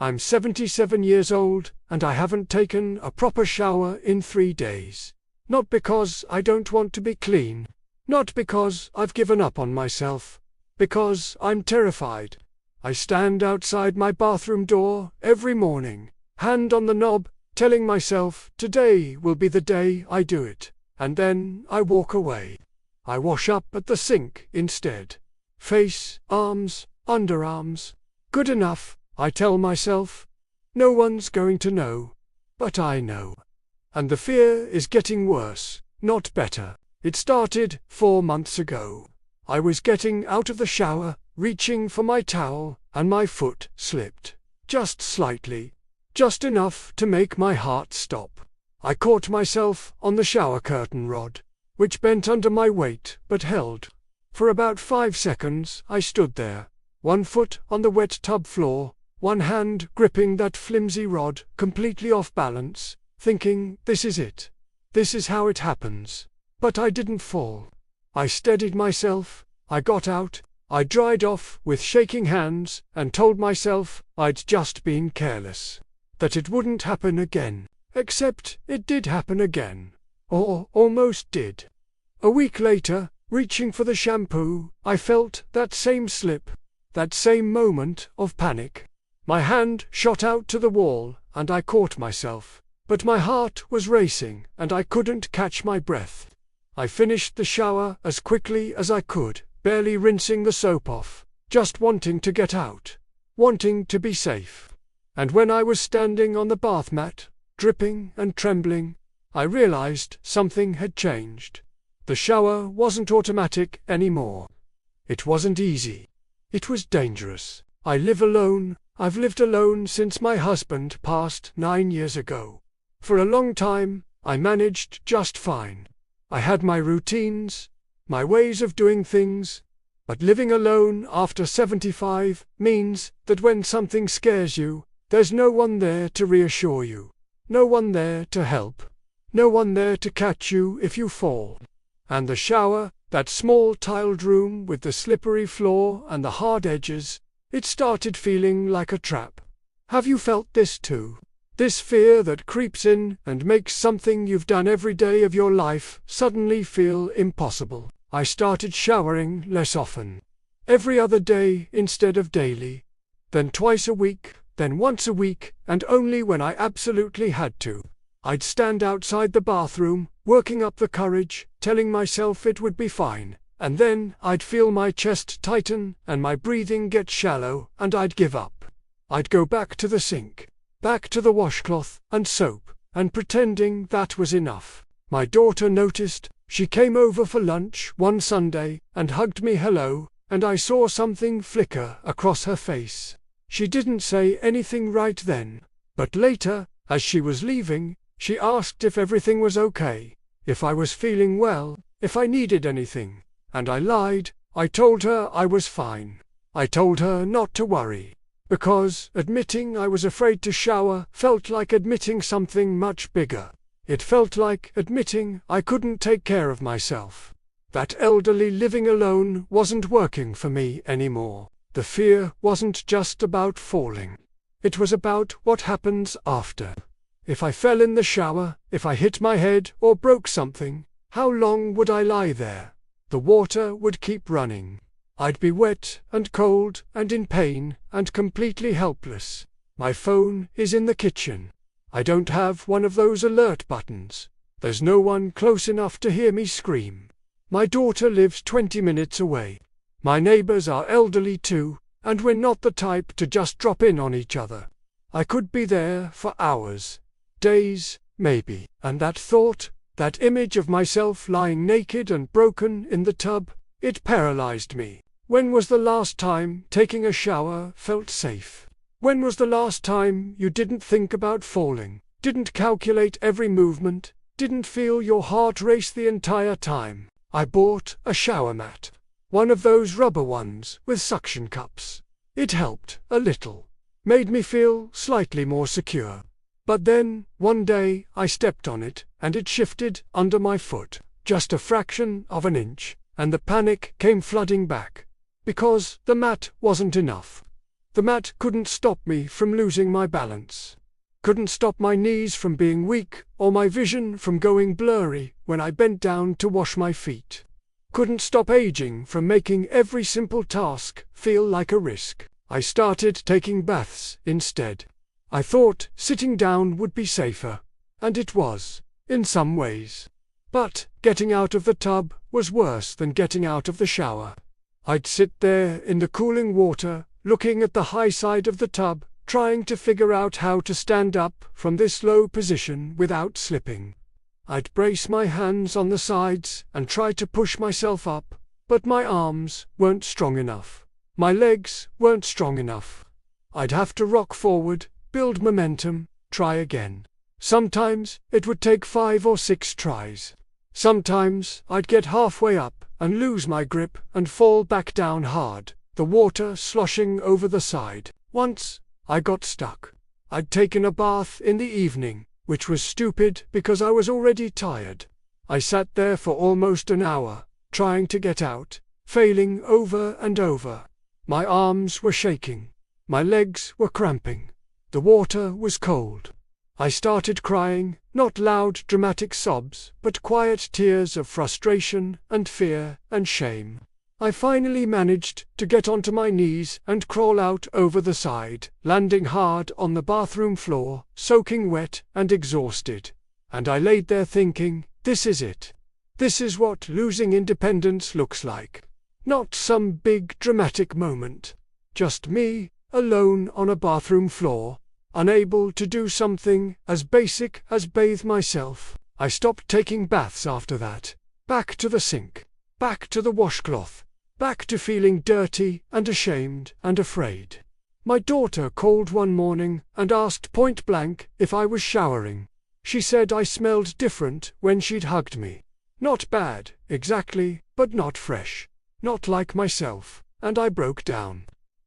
I'm 77 years old, and I haven't taken a proper shower in 3 days. Not because I don't want to be clean. Not because I've given up on myself. Because I'm terrified. I stand outside my bathroom door every morning, hand on the knob, telling myself today will be the day I do it, and then I walk away. I wash up at the sink instead. Face, arms, underarms. Good enough, I tell myself. No one's going to know. But I know. And the fear is getting worse, not better. It started 4 months ago. I was getting out of the shower, reaching for my towel, and my foot slipped. Just slightly. Just enough to make my heart stop. I caught myself on the shower curtain rod, which bent under my weight but held. For about 5 seconds I stood there, one foot on the wet tub floor, one hand gripping that flimsy rod, completely off balance, thinking, this is it. This is how it happens. But I didn't fall. I steadied myself, I got out, I dried off with shaking hands and told myself I'd just been careless. That it wouldn't happen again. Except it did happen again. Or almost did. A week later, reaching for the shampoo, I felt that same slip, that same moment of panic. My hand shot out to the wall, and I caught myself. But my heart was racing, and I couldn't catch my breath. I finished the shower as quickly as I could, barely rinsing the soap off, just wanting to get out, wanting to be safe. And when I was standing on the bath mat, dripping and trembling, I realized something had changed. The shower wasn't automatic anymore. It wasn't easy. It was dangerous. I live alone. I've lived alone since my husband passed 9 years ago. For a long time, I managed just fine. I had my routines, my ways of doing things, but living alone after 75 means that when something scares you, there's no one there to reassure you, no one there to help, no one there to catch you if you fall. And the shower, that small tiled room with the slippery floor and the hard edges, it started feeling like a trap. Have you felt this too? This fear that creeps in and makes something you've done every day of your life suddenly feel impossible. I started showering less often. Every other day instead of daily. Then twice a week, then once a week, and only when I absolutely had to. I'd stand outside the bathroom, working up the courage, telling myself it would be fine, and then I'd feel my chest tighten and my breathing get shallow, and I'd give up. I'd go back to the sink, back to the washcloth and soap, and pretending that was enough. My daughter noticed. She came over for lunch one Sunday and hugged me hello, and I saw something flicker across her face. She didn't say anything right then, but later, as she was leaving, she asked if everything was okay, if I was feeling well, if I needed anything, and I lied. I told her I was fine. I told her not to worry, because admitting I was afraid to shower felt like admitting something much bigger. It felt like admitting I couldn't take care of myself. That elderly living alone wasn't working for me anymore. The fear wasn't just about falling. It was about what happens after. If I fell in the shower, if I hit my head or broke something, how long would I lie there? The water would keep running. I'd be wet and cold and in pain and completely helpless. My phone is in the kitchen. I don't have one of those alert buttons. There's no one close enough to hear me scream. My daughter lives 20 minutes away. My neighbors are elderly too, and we're not the type to just drop in on each other. I could be there for hours, days, maybe. And that thought, that image of myself lying naked and broken in the tub, it paralyzed me. When was the last time taking a shower felt safe? When was the last time you didn't think about falling, didn't calculate every movement, didn't feel your heart race the entire time? I bought a shower mat. One of those rubber ones with suction cups. It helped a little. Made me feel slightly more secure. But then, one day, I stepped on it, and it shifted under my foot, just a fraction of an inch, and the panic came flooding back. Because the mat wasn't enough. The mat couldn't stop me from losing my balance. Couldn't stop my knees from being weak or my vision from going blurry when I bent down to wash my feet. Couldn't stop aging from making every simple task feel like a risk. I started taking baths instead. I thought sitting down would be safer, and it was, in some ways. But getting out of the tub was worse than getting out of the shower. I'd sit there in the cooling water, looking at the high side of the tub, trying to figure out how to stand up from this low position without slipping. I'd brace my hands on the sides and try to push myself up, but my arms weren't strong enough. My legs weren't strong enough. I'd have to rock forward, build momentum, try again. Sometimes it would take 5 or 6 tries. Sometimes I'd get halfway up and lose my grip and fall back down hard, the water sloshing over the side. Once I got stuck. I'd taken a bath in the evening, which was stupid because I was already tired. I sat there for almost an hour, trying to get out, failing over and over. My arms were shaking. My legs were cramping. The water was cold. I started crying, not loud dramatic sobs, but quiet tears of frustration and fear and shame. I finally managed to get onto my knees and crawl out over the side, landing hard on the bathroom floor, soaking wet and exhausted. And I laid there thinking, this is it. This is what losing independence looks like. Not some big dramatic moment. Just me, alone on a bathroom floor, unable to do something as basic as bathe myself. I stopped taking baths after that. Back to the sink. Back to the washcloth. Back to feeling dirty and ashamed and afraid. My daughter called one morning and asked point blank if I was showering. She said I smelled different when she'd hugged me. Not bad, exactly, but not fresh. Not like myself, and I broke down.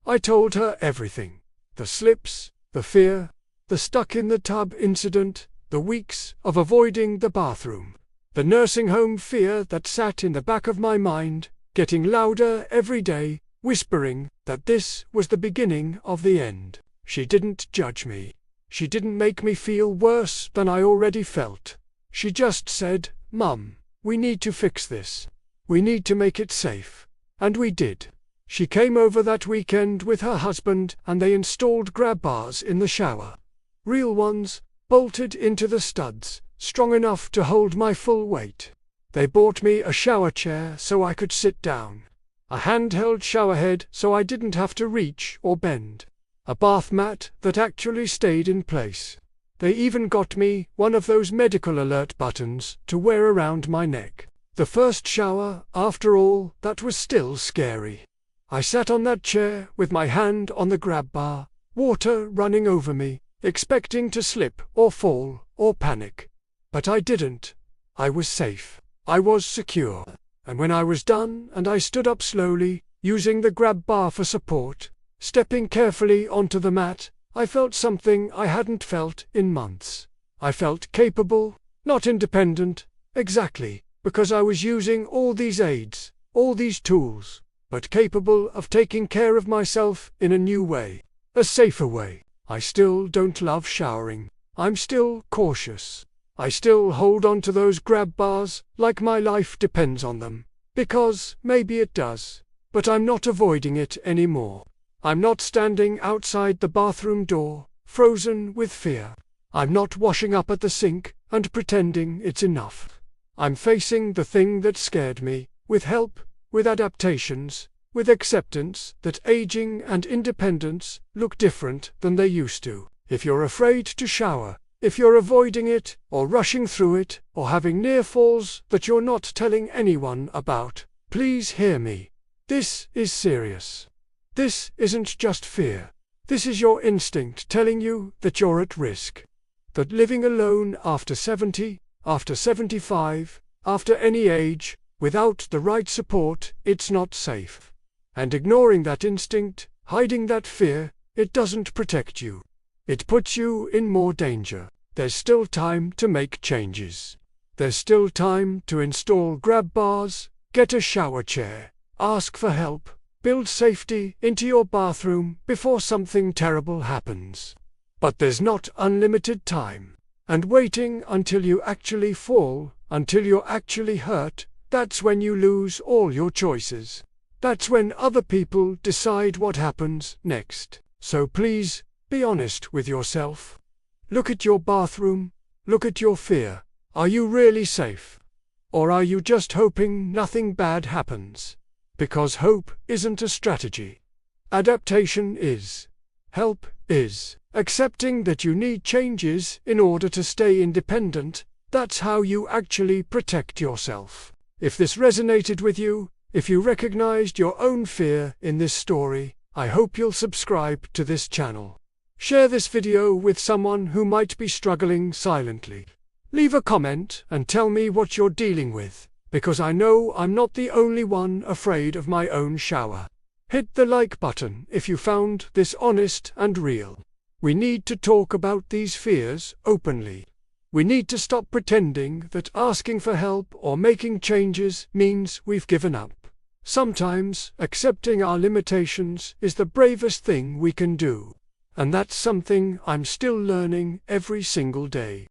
I told her everything. The slips, the fear, the stuck in the tub incident, the weeks of avoiding the bathroom. The nursing home fear that sat in the back of my mind, getting louder every day, whispering that this was the beginning of the end. She didn't judge me. She didn't make me feel worse than I already felt. She just said, "Mum, we need to fix this. We need to make it safe." And we did. She came over that weekend with her husband and they installed grab bars in the shower. Real ones, bolted into the studs, strong enough to hold my full weight. They bought me a shower chair so I could sit down. A handheld shower head so I didn't have to reach or bend. A bath mat that actually stayed in place. They even got me one of those medical alert buttons to wear around my neck. The first shower, after all, that was still scary. I sat on that chair with my hand on the grab bar, water running over me, expecting to slip or fall or panic. But I didn't. I was safe. I was secure. And when I was done and I stood up slowly, using the grab bar for support, stepping carefully onto the mat, I felt something I hadn't felt in months. I felt capable, not independent, exactly, because I was using all these aids, all these tools, but capable of taking care of myself in a new way, a safer way. I still don't love showering. I'm still cautious. I still hold on to those grab bars like my life depends on them, because maybe it does, but I'm not avoiding it anymore. I'm not standing outside the bathroom door, frozen with fear. I'm not washing up at the sink and pretending it's enough. I'm facing the thing that scared me, with help, with adaptations, with acceptance that aging and independence look different than they used to. If you're afraid to shower, if you're avoiding it, or rushing through it, or having near falls that you're not telling anyone about, please hear me. This is serious. This isn't just fear. This is your instinct telling you that you're at risk. That living alone after 70, after 75, after any age, without the right support, it's not safe. And ignoring that instinct, hiding that fear, it doesn't protect you. It puts you in more danger. There's still time to make changes. There's still time to install grab bars, get a shower chair, ask for help, build safety into your bathroom before something terrible happens. But there's not unlimited time. And waiting until you actually fall, until you're actually hurt, that's when you lose all your choices. That's when other people decide what happens next. So please, be honest with yourself. Look at your bathroom, look at your fear. Are you really safe? Or are you just hoping nothing bad happens? Because hope isn't a strategy. Adaptation is. Help is. Accepting that you need changes in order to stay independent, that's how you actually protect yourself. If this resonated with you, if you recognized your own fear in this story, I hope you'll subscribe to this channel. Share this video with someone who might be struggling silently. Leave a comment and tell me what you're dealing with, because I know I'm not the only one afraid of my own shower. Hit the like button if you found this honest and real. We need to talk about these fears openly. We need to stop pretending that asking for help or making changes means we've given up. Sometimes accepting our limitations is the bravest thing we can do. And that's something I'm still learning every single day.